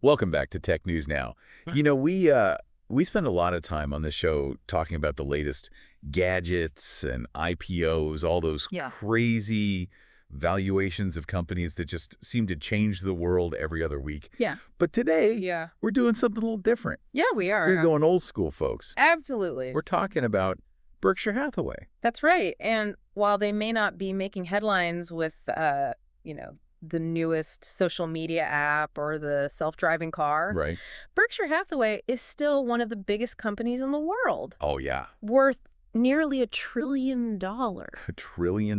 Welcome back to Tech News Now. You know, we spend a lot of time on this show talking about the latest gadgets and IPOs, all those Yeah. crazy valuations of companies that just seem to change the world every other week. Yeah. But today, Yeah. we're doing something a little different. Yeah, we are. We're going old school, folks. Absolutely. We're talking about Berkshire Hathaway. That's right. And while they may not be making headlines with, the newest social media app or the self-driving car, Right. Berkshire Hathaway is still one of the biggest companies in the world, Oh, yeah. worth nearly $1 trillion. $1 trillion.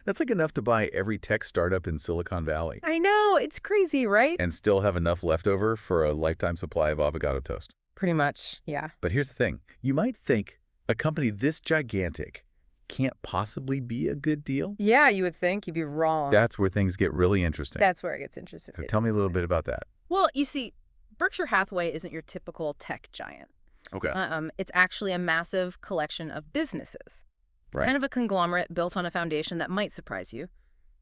That's like enough to buy every tech startup in Silicon Valley I know. It's crazy, right? and still have enough left over for a lifetime supply of avocado toast. Pretty much. Yeah. But here's the thing. You might think a company this gigantic can't possibly be a good deal. Yeah, you would think. You'd be wrong. That's where things get really interesting. That's where it gets interesting. So tell me a little bit about that. Well, you see, Berkshire Hathaway isn't your typical tech giant. Okay. It's actually a massive collection of businesses. Right. Kind of a conglomerate built on a foundation that might surprise you.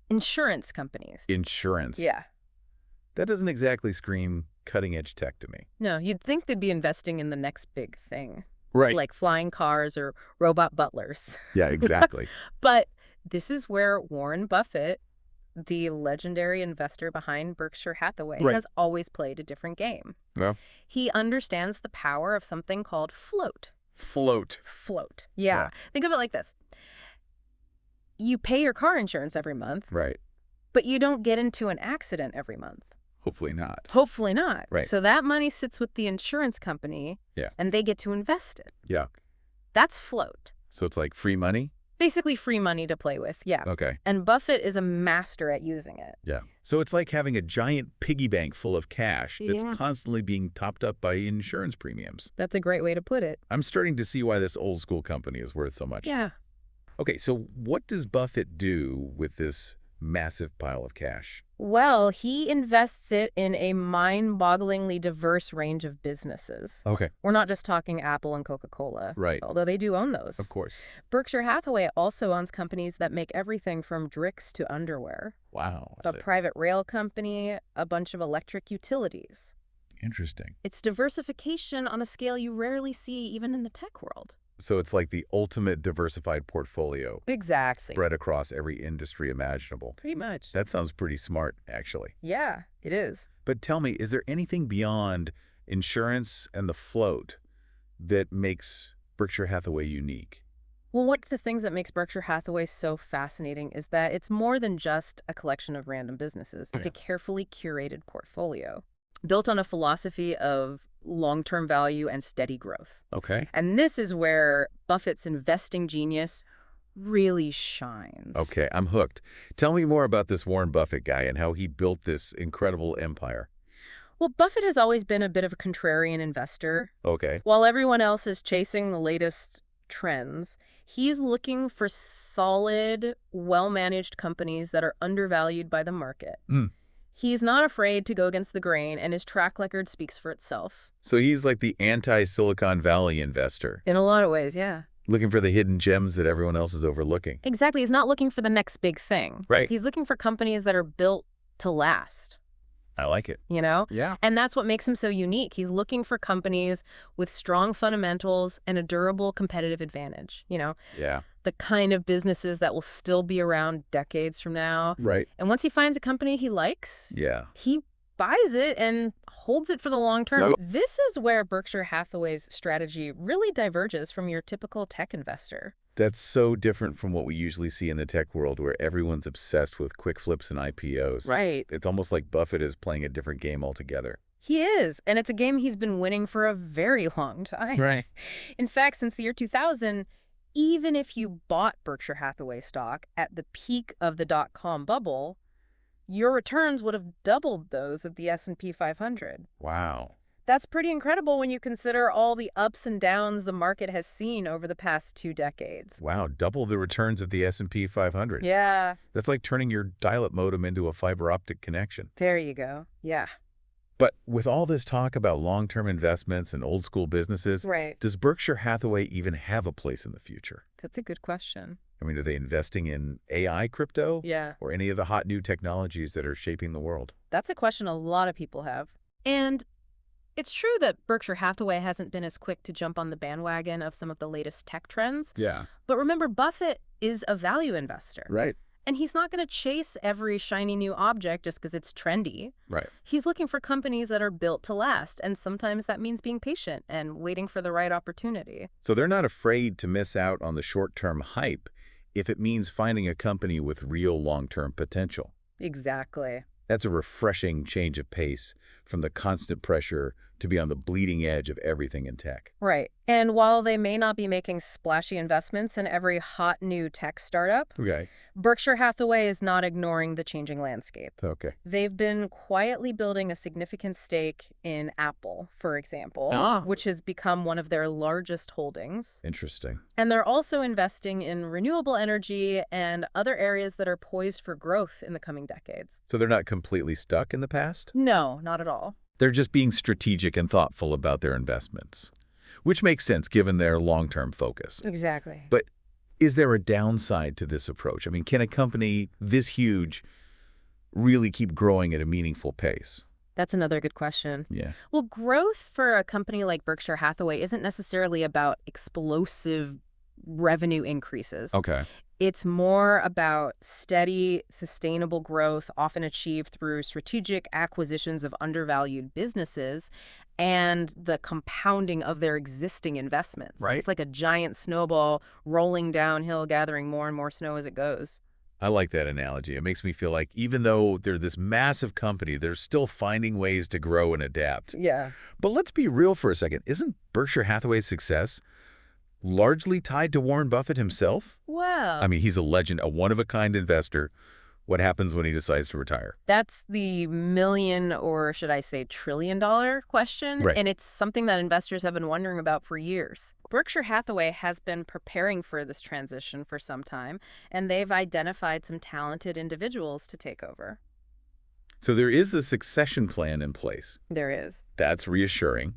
Insurance companies. Insurance. Yeah. That doesn't exactly scream cutting-edge tech to me. No, you'd think they'd be investing in the next big thing. Right. Like flying cars or robot butlers. Yeah, exactly. But this is where Warren Buffett, the legendary investor behind Berkshire Hathaway, Right. has always played a different game. Well, He understands the power of something called float. float. Float. Yeah. Think of it like this. You pay your car insurance every month, Right. but you don't get into an accident every month. Hopefully not. Hopefully not. Right. So that money sits with the insurance company, Yeah. and they get to invest it. Yeah. That's float. So it's like free money? Basically free money to play with, yeah. Okay. And Buffett is a master at using it. Yeah. So it's like having a giant piggy bank full of cash that's Yeah. constantly being topped up by insurance premiums. That's a great way to put it. I'm starting to see why this old school company is worth so much. Yeah. Okay, so what does Buffett do with this massive pile of cash? Well, he invests it in a mind-bogglingly diverse range of businesses. Okay. We're not just talking Apple and Coca-Cola, Right. although they do own those. Of course. Berkshire Hathaway also owns companies that make everything from drinks to underwear, Wow. a private rail company, a bunch of electric utilities. Interesting. It's diversification on a scale you rarely see even in the tech world. So it's like the ultimate diversified portfolio Exactly. spread across every industry imaginable. Pretty much. That sounds pretty smart, actually. Yeah, it is. But tell me, is there anything beyond insurance and the float that makes Berkshire Hathaway unique? Well, one of the things that makes Berkshire Hathaway so fascinating is that it's more than just a collection of random businesses. It's a carefully curated portfolio built on a philosophy of long-term value and steady growth. Okay. And this is where Buffett's investing genius really shines. Okay, I'm hooked. Tell me more about this Warren Buffett guy and how he built this incredible empire. Well, Buffett has always been a bit of a contrarian investor. Okay. While everyone else is chasing the latest trends, he's looking for solid, well-managed companies that are undervalued by the market. He's not afraid to go against the grain, and his track record speaks for itself. So he's like the anti-Silicon Valley investor, In a lot of ways, yeah. looking for the hidden gems that everyone else is overlooking. Exactly. He's not looking for the next big thing. Right. He's looking for companies that are built to last, I like it. you know? Yeah. And that's what makes him so unique. He's looking for companies with strong fundamentals and a durable competitive advantage, Yeah. the kind of businesses that will still be around decades from now. Right. And once he finds a company he likes, Yeah. he buys it and holds it for the long term. No. This is where Berkshire Hathaway's strategy really diverges from your typical tech investor. That's so different from what we usually see in the tech world where everyone's obsessed with quick flips and IPOs. Right. It's almost like Buffett is playing a different game altogether. He is, and it's a game he's been winning for a very long time. Right. In fact, since the year 2000, even if you bought Berkshire Hathaway stock at the peak of the dot-com bubble, your returns would have doubled those of the S&P 500. Wow. That's pretty incredible when you consider all the ups and downs the market has seen over the past 2 decades. Wow, double the returns of the S&P 500. Yeah, That's like turning your dial-up modem into a fiber optic connection. there you go. Yeah. But with all this talk about long-term investments and old school businesses, Right. does Berkshire Hathaway even have a place in the future? That's a good question. I mean, are they investing in AI crypto Yeah. or any of the hot new technologies that are shaping the world? That's a question a lot of people have. And it's true that Berkshire Hathaway hasn't been as quick to jump on the bandwagon of some of the latest tech trends. Yeah. But remember, Buffett is a value investor. Right. And he's not going to chase every shiny new object just because it's trendy. Right. He's looking for companies that are built to last, and sometimes that means being patient and waiting for the right opportunity. So they're not afraid to miss out on the short-term hype if it means finding a company with real long-term potential. Exactly. That's a refreshing change of pace from the constant pressure to be on the bleeding edge of everything in tech. Right. And while they may not be making splashy investments in every hot new tech startup, Okay. Berkshire Hathaway is not ignoring the changing landscape. Okay. They've been quietly building a significant stake in Apple, for example, which has become one of their largest holdings. Interesting. And they're also investing in renewable energy and other areas that are poised for growth in the coming decades. So they're not completely stuck in the past? No, not at all. They're just being strategic and thoughtful about their investments, which makes sense given their long-term focus. Exactly. But is there a downside to this approach? I mean, can a company this huge really keep growing at a meaningful pace? That's another good question. Yeah. Well, growth for a company like Berkshire Hathaway isn't necessarily about explosive revenue increases. Okay. It's more about steady, sustainable growth, often achieved through strategic acquisitions of undervalued businesses and the compounding of their existing investments. Right. It's like a giant snowball rolling downhill, gathering more and more snow as it goes. I like that analogy. It makes me feel like even though they're this massive company, they're still finding ways to grow and adapt. Yeah. But let's be real for a second. Isn't Berkshire Hathaway's success largely tied to Warren Buffett himself? Well, I mean, he's a legend, a one-of-a-kind investor. What happens when he decides to retire? that's the million, or should I say trillion-dollar question, Right. and it's something that investors have been wondering about for years. Berkshire Hathaway has been preparing for this transition for some time, and they've identified some talented individuals to take over. So there is a succession plan in place. There is. That's reassuring.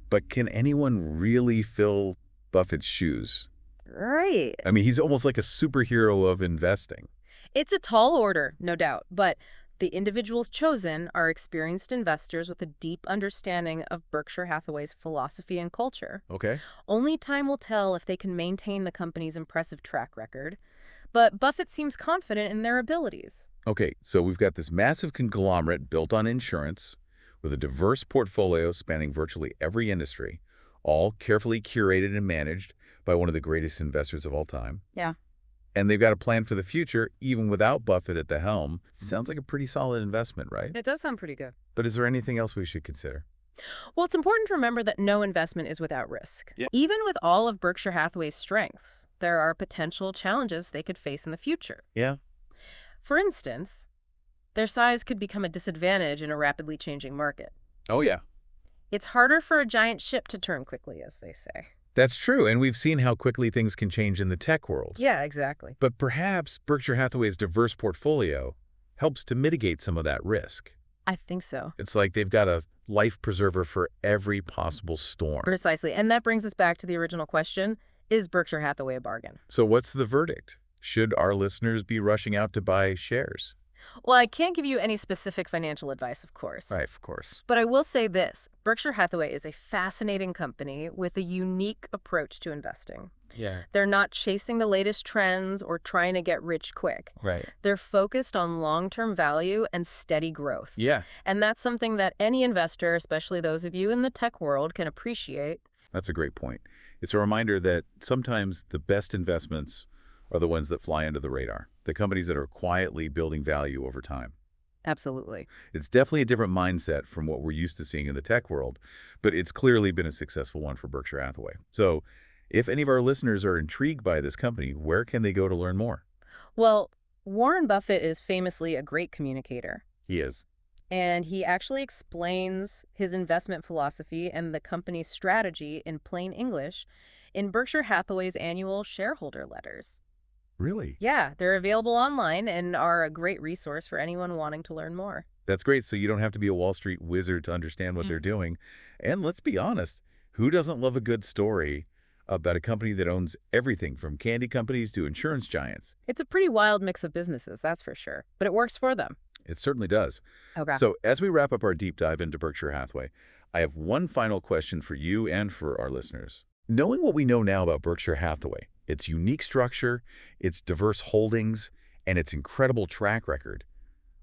But can anyone really fill Buffett's shoes? Right. I mean, he's almost like a superhero of investing. It's a tall order, no doubt, but the individuals chosen are experienced investors with a deep understanding of Berkshire Hathaway's philosophy and culture. Okay. Only time will tell if they can maintain the company's impressive track record, but Buffett seems confident in their abilities. Okay, so we've got this massive conglomerate built on insurance with a diverse portfolio spanning virtually every industry, all carefully curated and managed by one of the greatest investors of all time. Yeah. And they've got a plan for the future, even without Buffett at the helm. Sounds like a pretty solid investment, right? It does sound pretty good. But is there anything else we should consider? Well, it's important to remember that no investment is without risk. Yeah. Even with all of Berkshire Hathaway's strengths, there are potential challenges they could face in the future. Yeah. For instance, their size could become a disadvantage in a rapidly changing market. Oh, yeah. It's harder for a giant ship to turn quickly, as they say. That's true, and we've seen how quickly things can change in the tech world. Yeah, exactly. But perhaps Berkshire Hathaway's diverse portfolio helps to mitigate some of that risk. I think so. It's like they've got a life preserver for every possible storm. Precisely. And that brings us back to the original question, is Berkshire Hathaway a bargain? So what's the verdict? Should our listeners be rushing out to buy shares? Well, I can't give you any specific financial advice, of course. Right, of course. But I will say this, Berkshire Hathaway is a fascinating company with a unique approach to investing. Yeah. They're not chasing the latest trends or trying to get rich quick. Right. They're focused on long-term value and steady growth. Yeah. And that's something that any investor, especially those of you in the tech world, can appreciate. That's a great point. It's a reminder that sometimes the best investments are the ones that fly under the radar, the companies that are quietly building value over time. Absolutely. It's definitely a different mindset from what we're used to seeing in the tech world, but it's clearly been a successful one for Berkshire Hathaway. So if any of our listeners are intrigued by this company, where can they go to learn more? Well, Warren Buffett is famously a great communicator. He is. And he actually explains his investment philosophy and the company's strategy in plain English in Berkshire Hathaway's annual shareholder letters. Really? Yeah, they're available online and are a great resource for anyone wanting to learn more. That's great. So you don't have to be a Wall Street wizard to understand what they're doing. And let's be honest, who doesn't love a good story about a company that owns everything from candy companies to insurance giants? It's a pretty wild mix of businesses, that's for sure. But it works for them. It certainly does. Okay. So as we wrap up our deep dive into Berkshire Hathaway, I have one final question for you and for our listeners. Knowing what we know now about Berkshire Hathaway, its unique structure, its diverse holdings, and its incredible track record,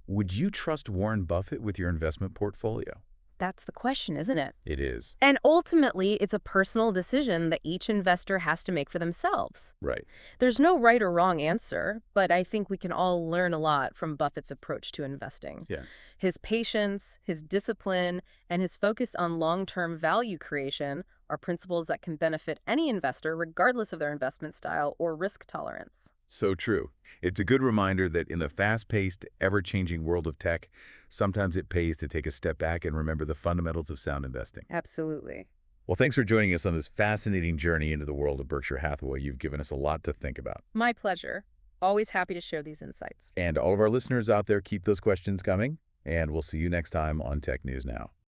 would you trust Warren Buffett with your investment portfolio? That's the question, isn't it? It is. And ultimately, it's a personal decision that each investor has to make for themselves. Right. There's no right or wrong answer, but I think we can all learn a lot from Buffett's approach to investing. Yeah. His patience, his discipline, and his focus on long-term value creation are principles that can benefit any investor regardless of their investment style or risk tolerance. So true. It's a good reminder that in the fast-paced, ever-changing world of tech, sometimes it pays to take a step back and remember the fundamentals of sound investing. Absolutely. Well, thanks for joining us on this fascinating journey into the world of Berkshire Hathaway. You've given us a lot to think about. My pleasure. Always happy to share these insights. And all of our listeners out there, keep those questions coming, and we'll see you next time on Tech News Now.